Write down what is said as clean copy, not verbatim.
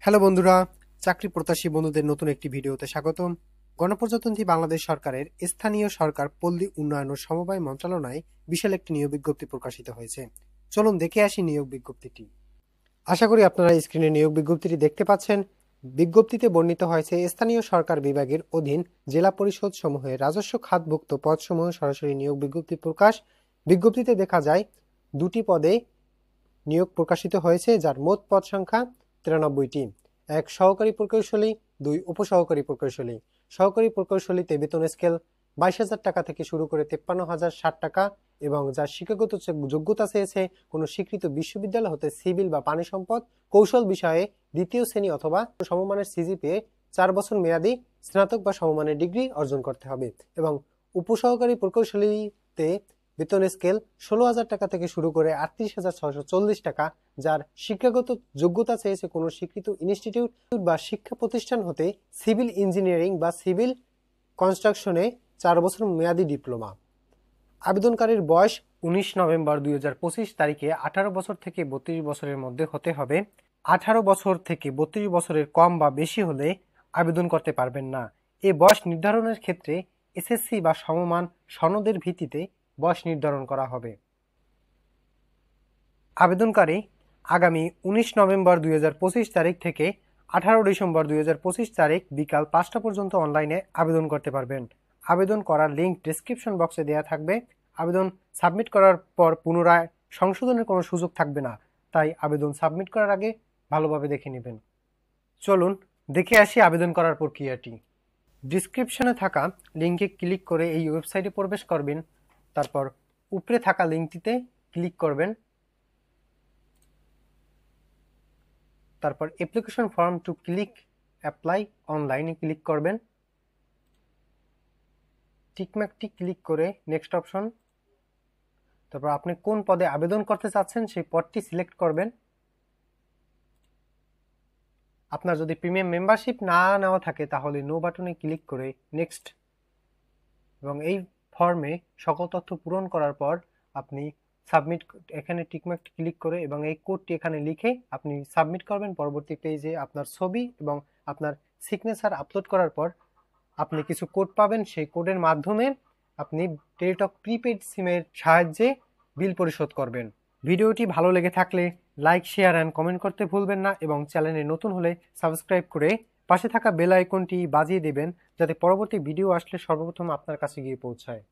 Hello বন্ধুরা, চাকরি প্রত্যাশী বন্ধুদের নতুন একটি ভিডিওতে স্বাগতম। গণপ্রজাতন্ত্রী বাংলাদেশ সরকারের স্থানীয় সরকার পল্লী উন্নয়ন ও সমবায় মন্ত্রণালয়ে বিশাল একটি নিয়োগ বিজ্ঞপ্তি প্রকাশিত হয়েছে। চলুন দেখে আসি নিয়োগ বিজ্ঞপ্তিটি। আশা করি আপনারা স্ক্রিনে নিয়োগ বিজ্ঞপ্তিটি দেখতে পাচ্ছেন। বিজ্ঞপ্তিতে বর্ণিত হয়েছে স্থানীয় সরকার বিভাগের অধীন জেলা পরিষদ সমূহের রাজস্ব খাতভুক্ত পদসমূহ সরাসরি নিয়োগ বিজ্ঞপ্তি প্রকাশ। বিজ্ঞপ্তিতে দেখা যায় দুটি পদে নিয়োগ প্রকাশিত হয়েছে, যার মোট পদ সংখ্যা 93টি। এক সহকারী প্রকৌশলী, দুই উপসহকারী প্রকৌশলী। সহকারী প্রকৌশলীতে বেতন স্কেল 22,000 টাকা থেকে শুরু করে 53,060 টাকা এবং যার শিক্ষাগত যোগ্যতা চেয়েছে কোনো স্বীকৃত বিশ্ববিদ্যালয় হতে সিভিল বা পানি সম্পদ কৌশল বিষয়ে দ্বিতীয় শ্রেণী অথবা সমমানের সিজিপিএ 4 বছর মেয়াদী স্নাতক বা সমমানের ডিগ্রি অর্জন করতে হবে। এবং উপসহকারী প্রকৌশলীতে বেতন স্কেল 16,000 টাকা থেকে শুরু করে 38,640 টাকা, যার শিক্ষাগত যোগ্যতা চেয়েছে কোনো স্বীকৃত ইনস্টিটিউট বা শিক্ষা প্রতিষ্ঠান হতে সিভিল ইঞ্জিনিয়ারিং বা সিভিল কনস্ট্রাকশনে 4 বছর মেয়াদী ডিপ্লোমা। আবেদনকারীর বয়স 19 নভেম্বর 2025 তারিখে 18 বছর থেকে 32 বছরের মধ্যে হতে হবে। 18 বছর থেকে 32 বছরের কম বা বেশি হলে আবেদন করতে পারবেন না। এই বয়স নির্ধারণের ক্ষেত্রে এসএসসি বা সমমান সনদের ভিত্তিতে বয়স নির্ধারণ করা হবে। আবেদনকারী আগামী 19 নভেম্বর 2025 তারিখ থেকে 18 ডিসেম্বর 2025 তারিখ বিকাল 5টা পর্যন্ত অনলাইনে আবেদন করতে পারবেন। আবেদন করার লিঙ্ক ডেসক্রিপশন বক্সে দেওয়া থাকবে। আবেদন সাবমিট করার পর পুনরায় সংশোধনের কোনো সুযোগ থাকবে না, তাই আবেদন সাবমিট করার আগে ভালোভাবে দেখে নেবেন। চলুন দেখে আসি আবেদন করার প্রক্রিয়াটি। ডিসক্রিপশনে থাকা লিঙ্কে ক্লিক করে এই ওয়েবসাইটে প্রবেশ করবেন। তারপর উপরে থাকা লিঙ্কটিতে ক্লিক করবেন। তারপর application form to click apply অনলাইনে ক্লিক করবেন। টিকমার্কটি ক্লিক করে নেক্সট অপশন। তারপর আপনি কোন পদে আবেদন করতে চাচ্ছেন সেই পদটি সিলেক্ট করবেন। আপনার যদি প্রিমিয়াম মেম্বারশিপ না নেওয়া থাকে তাহলে নো বাটনে ক্লিক করে নেক্সট, এবং এই ফর্মে সকল তথ্য পূরণ করার পর আপনি সাবমিট এখানে টিকমার্ক ক্লিক করে এবং এই কোডটি এখানে লিখে আপনি সাবমিট করবেন। পরবর্তী পেজে আপনার ছবি এবং আপনার সিগনেচার আপলোড করার পর আপনি কিছু কোড পাবেন। সেই কোডের মাধ্যমে আপনি টেলিটক প্রিপেড সিমের সাহায্যে বিল পরিশোধ করবেন। ভিডিওটি ভালো লেগে থাকলে লাইক, শেয়ার অ্যান্ড কমেন্ট করতে ভুলবেন না এবং চ্যানেলে নতুন হলে সাবস্ক্রাইব করে পাশে থাকা বেল আইকনটি বাজিয়ে দেবেন, যাতে পরবর্তী ভিডিও আসলে সর্বপ্রথম আপনার কাছে গিয়ে পৌঁছায়।